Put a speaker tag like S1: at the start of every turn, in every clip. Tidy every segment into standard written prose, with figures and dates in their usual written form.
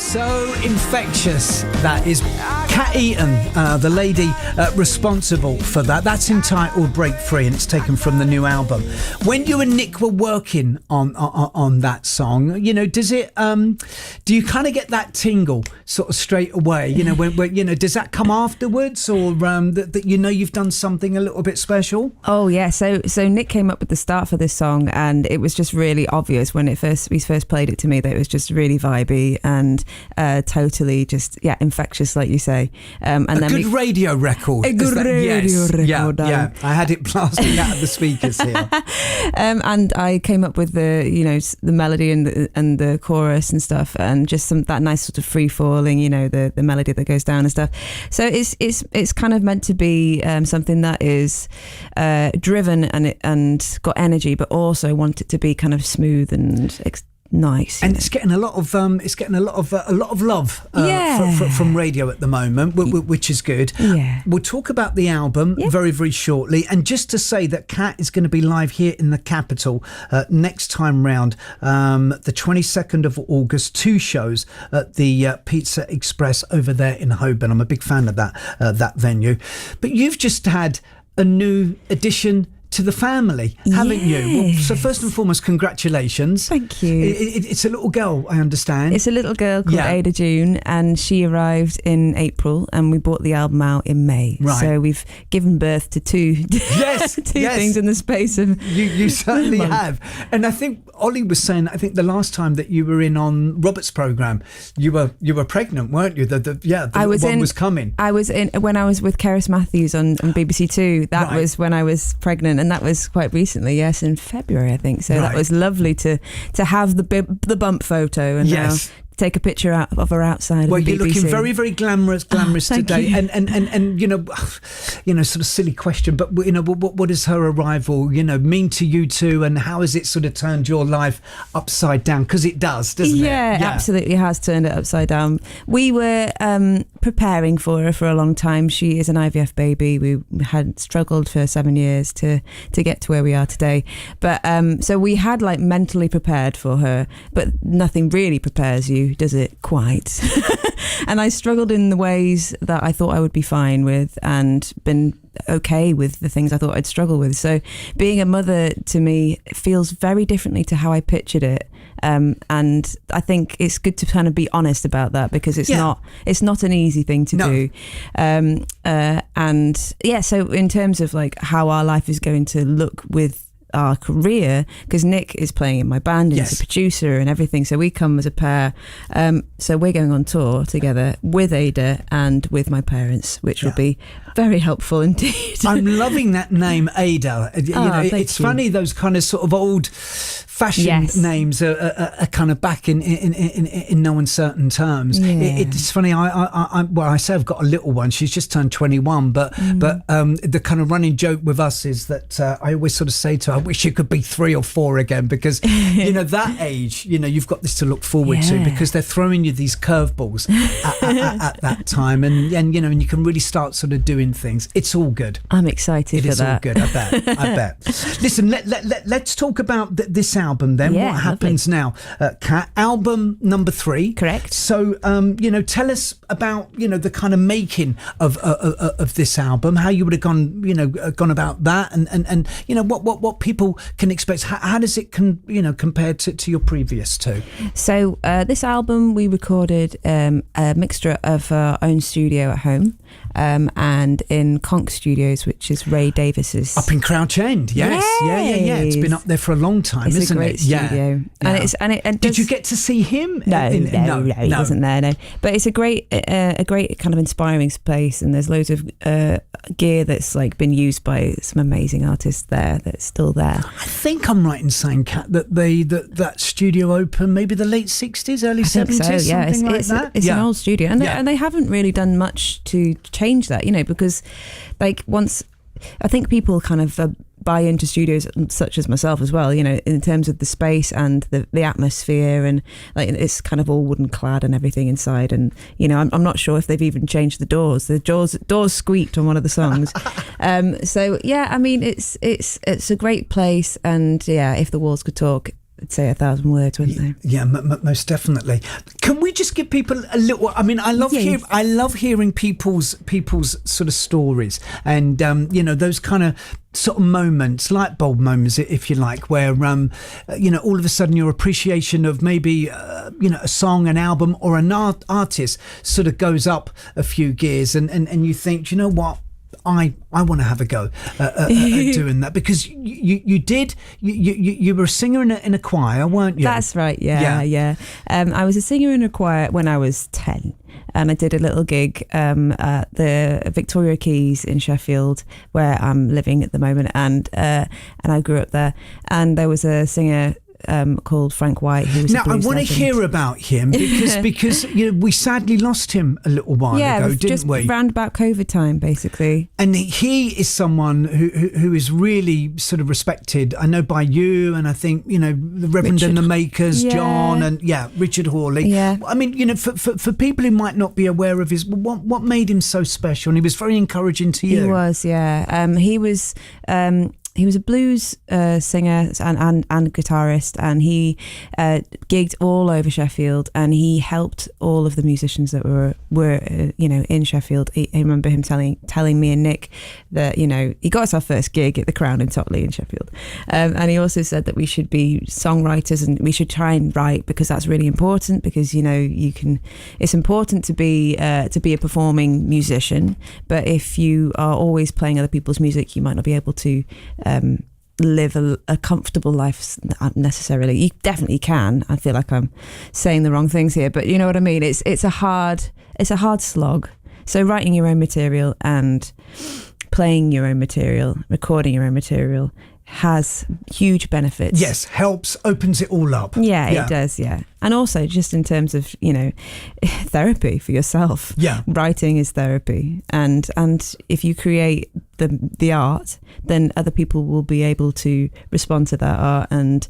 S1: So infectious, that is. Kat Eaton, the lady responsible for that. That's entitled Break Free, and it's taken from the new album. When you and Nick were working on that song, you know, does it? Do you kind of get that tingle sort of straight away? You know, when you know, does that come afterwards, or that you know you've done something a little bit special?
S2: Oh yeah, so Nick came up with the start for this song, and it was just really obvious when we first played it to me that it was just really vibey and totally just infectious, like you say. And
S1: a
S2: then
S1: good radio record.
S2: A good radio record.
S1: Yeah, I had it blasting out of the speakers here.
S2: And I came up with the melody and the chorus and stuff, and just that nice sort of free falling, the melody that goes down and stuff. So it's kind of meant to be something that is driven and got energy, but also want it to be kind of smooth and nice,
S1: and it's getting a lot of love from radio at the moment, which is good.
S2: Yeah,
S1: we'll talk about the album very, very shortly, and just to say that Kat is going to be live here in the capital next time round, the 22nd of August. 2 shows at the Pizza Express over there in Holborn. I'm a big fan of that venue. But you've just had a new addition to the family, haven't you? Well, so first and foremost, congratulations.
S2: Thank you.
S1: It's a little girl, I understand.
S2: It's a little girl called Ada June, and she arrived in April, and we brought the album out in May.
S1: Right.
S2: So we've given birth to two things in the space of
S1: you certainly have. And I think Ollie was saying, I think the last time that you were in on Robert's programme, you were pregnant, weren't you? The one was coming.
S2: I was in when I was with Keris Matthews on BBC Two. That was when I was pregnant. And that was quite recently, yes, in February, I think. So that was lovely to have the bump photo and now take a picture of her outside.
S1: Well,
S2: of the
S1: you're
S2: BBC.
S1: looking very, very glamorous today.
S2: You.
S1: And you know, sort of silly question, but you know, what does her arrival, mean to you two, and how has it sort of turned your life upside down? Because it does, doesn't it?
S2: Yeah, absolutely has turned it upside down. We were preparing for her for a long time. She is an IVF baby. We had struggled for 7 years to get to where we are today. But so we had mentally prepared for her, but nothing really prepares you, does it, quite? And I struggled in the ways that I thought I would be fine with, and been okay with the things I thought I'd struggle with. So being a mother to me feels very differently to how I pictured it. And I think it's good to kind of be honest about that, because it's not an easy thing to do. So in terms of how our life is going to look with our career, because Nick is playing in my band and he's a producer and everything, so we come as a pair, so we're going on tour together with Ada and with my parents, which will be very helpful indeed.
S1: I'm loving that name, Ada. It's funny, those kind of sort of old fashioned names are kind of back in no uncertain terms. It's funny, I say I've got a little one, she's just turned 21, but the kind of running joke with us is that I always sort of say to her, I wish you could be 3 or 4 again, because that age, you've got this to look forward to, because they're throwing you these curveballs at that time, and you can really start sort of doing things. It's all good.
S2: I'm excited for that.
S1: It is all good, I bet. Listen, let's talk about this album then. What happens now? Kat, album number 3. Correct. So, tell us about, the kind of making of this album, how you would have gone about that, and what people can expect. How does it compare to your previous 2? So
S2: this album we recorded a mixture of our own studio at home, and in Conch Studios, which is Ray Davis's,
S1: up in Crouch End. Yes. It's been up there for a long time, isn't it?
S2: It's a great studio. And
S1: did you get to see him?
S2: No, he wasn't there. No, but it's a great kind of inspiring space, and there's loads of gear that's been used by some amazing artists there that's still there.
S1: I think I'm right in saying, Kat, that that studio opened maybe the late 60s, early 70s, something like that.
S2: It's an old studio, and they haven't really done much to change that, because once, I think people kind of buy into studios such as myself as well, in terms of the space and the atmosphere, and it's kind of all wooden clad and everything inside, and I'm not sure if they've even changed the doors. The doors squeaked on one of the songs. So I mean, it's a great place, and if the walls could talk, say 1,000 words, wouldn't they?
S1: Yeah, most definitely. Can we just give people a little? I mean, I love hearing people's sort of stories, and those kind of sort of moments, light bulb moments, if you like, where all of a sudden your appreciation of maybe a song, an album, or an artist sort of goes up a few gears, and you think, you know what? I want to have a go at doing that, because you were a singer in a choir, weren't you?
S2: That's right. Yeah. I was a singer in a choir when I was 10, and I did a little gig at the Victoria Quays in Sheffield, where I'm living at the moment, and I grew up there. And there was a singer called Frank White, who was
S1: now, I want to hear about him because we sadly lost him a little while ago, didn't we?
S2: Round about COVID time, basically.
S1: And he is someone who is really sort of respected, I know, by you, and I think the Reverend and the Makers, John, and Richard Hawley. Yeah. I mean, for people who might not be aware of his, what made him so special? And he was very encouraging to you.
S2: He was, yeah. He was a blues singer and guitarist, and he gigged all over Sheffield, and he helped all of the musicians that were in Sheffield. I remember him telling me and Nick that he got us our first gig at the Crown in Totley in Sheffield, and he also said that we should be songwriters and we should try and write, because that's really important, because it's important to be a performing musician, but if you are always playing other people's music, you might not be able to live a comfortable life necessarily. You definitely can. I feel like I'm saying the wrong things here, but you know what I mean. It's a hard slog. So writing your own material and playing your own material, recording your own material, has huge benefits.
S1: Yes, helps, opens it all up.
S2: Yeah, it does, yeah. And also just in terms of, therapy for yourself. Yeah. Writing is therapy. And if you create the art, then other people will be able to respond to that art and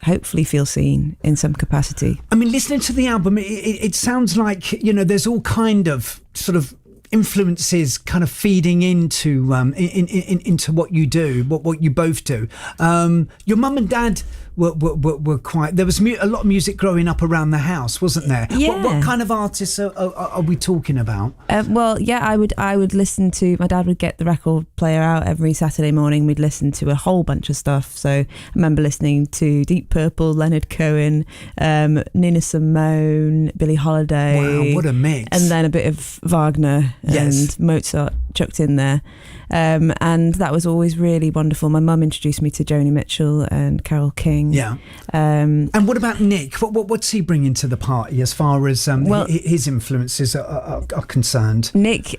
S2: hopefully feel seen in some capacity.
S1: I mean, listening to the album, it sounds like, there's all kind of sort of influences kind of feeding into into what you do, what you both do. Your mum and dad were quite. There was a lot of music growing up around the house, wasn't there?
S2: Yeah.
S1: What kind of artists are we talking about?
S2: I would listen to. My dad would get the record player out every Saturday morning. We'd listen to a whole bunch of stuff. So I remember listening to Deep Purple, Leonard Cohen, Nina Simone, Billie Holiday.
S1: Wow, what a mix!
S2: And then a bit of Wagner and Mozart chucked in there. And that was always really wonderful. My mum introduced me to Joni Mitchell and Carole King. Yeah.
S1: And what about Nick? What's he bringing to the party as far as his influences are concerned?
S2: Nick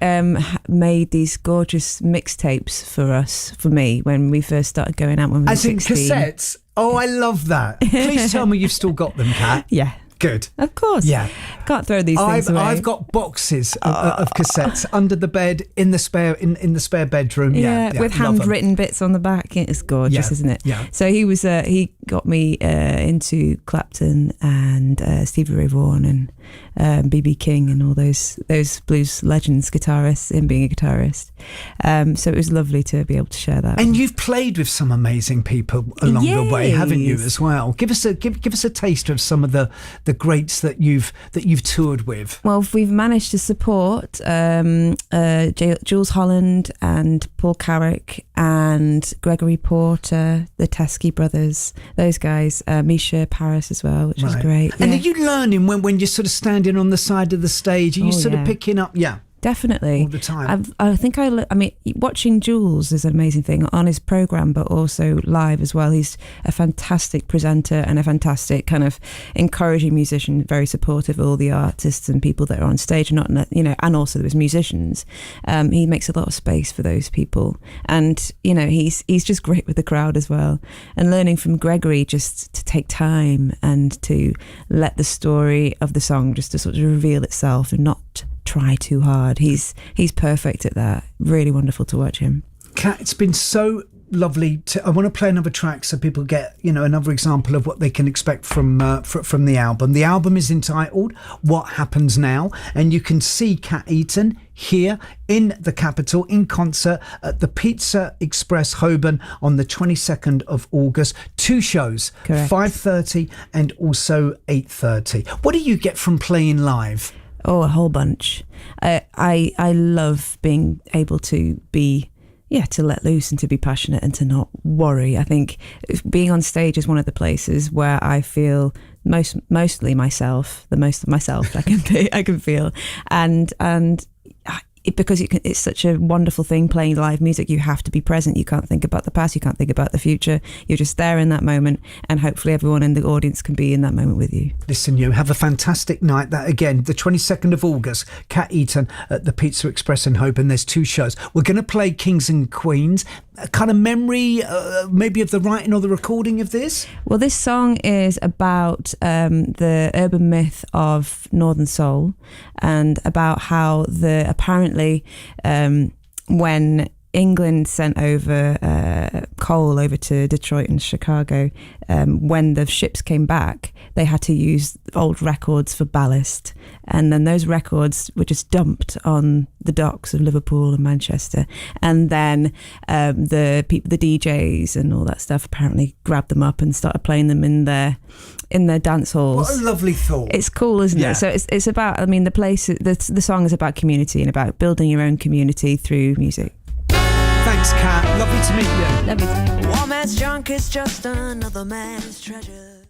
S2: made these gorgeous mixtapes for me, when we first started going out when we were 16.
S1: As in cassettes? Oh, I love that. Please tell me you've still got them, Kat.
S2: Yeah.
S1: Good.
S2: Of course. Yeah. Can't throw these things away.
S1: I've got boxes of cassettes under the bed in the spare bedroom. Yeah,
S2: with handwritten bits on the back. It's gorgeous, isn't it? Yeah. So he got me into Clapton and Stevie Ray Vaughan and B.B. King and all those blues legends, guitarists, him being a guitarist. So it was lovely to be able to share that.
S1: And you've played with some amazing people along the way, haven't you, as well? Give us a taste of some of the greats that you've toured with.
S2: Well, we've managed to support Jools Holland and Paul Carrick and Gregory Porter, the Teskey brothers, those guys, Misha Paris as well, which was great.
S1: And are you learning when you're sort of standing on the side of the stage? Are you sort of picking up? Yeah.
S2: Definitely.
S1: All the time.
S2: I mean, watching Jools is an amazing thing on his programme, but also live as well. He's a fantastic presenter and a fantastic kind of encouraging musician, very supportive of all the artists and people that are on stage, and also there's musicians. He makes a lot of space for those people. And, he's just great with the crowd as well. And learning from Gregory just to take time and to let the story of the song just to sort of reveal itself and not try too hard. He's perfect at that. Really wonderful to watch him.
S1: Kat, it's been so lovely. I want to play another track so people get, another example of what they can expect from the album. The album is entitled What Happens Now, and you can see Cat Eaton here in the capital in concert at the Pizza Express Holborn on the 22nd of August. 2 shows, correct. 5:30 and also 8:30. What do you get from playing live?
S2: Oh, a whole bunch. I love being able to to let loose and to be passionate and to not worry. I think being on stage is one of the places where I feel mostly myself, the most of myself I can feel, and because it's such a wonderful thing playing live music. You have to be present. You can't think about the past. You can't think about the future. You're just there in that moment, and hopefully everyone in the audience can be in that moment with you.
S1: Listen, you have a fantastic night. That again, the 22nd of August, Cat Eaton at the Pizza Express in Holborn. There's 2 shows. We're going to play Kings and Queens. A kind of memory, maybe of the writing or the recording of this?
S2: Well, this song is about the urban myth of Northern Soul, and about how apparently when England sent over coal over to Detroit and Chicago, when the ships came back, they had to use old records for ballast, and then those records were just dumped on the docks of Liverpool and Manchester, and then the DJs and all that stuff apparently grabbed them up and started playing them in their dance halls.
S1: What a lovely thought.
S2: It's cool, isn't it? So it's about, the song is about community and about building your own community through music.
S1: Thanks, Kat. Lovely to meet you.
S2: Lovely to meet you.
S3: One man's junk is just another man's treasure.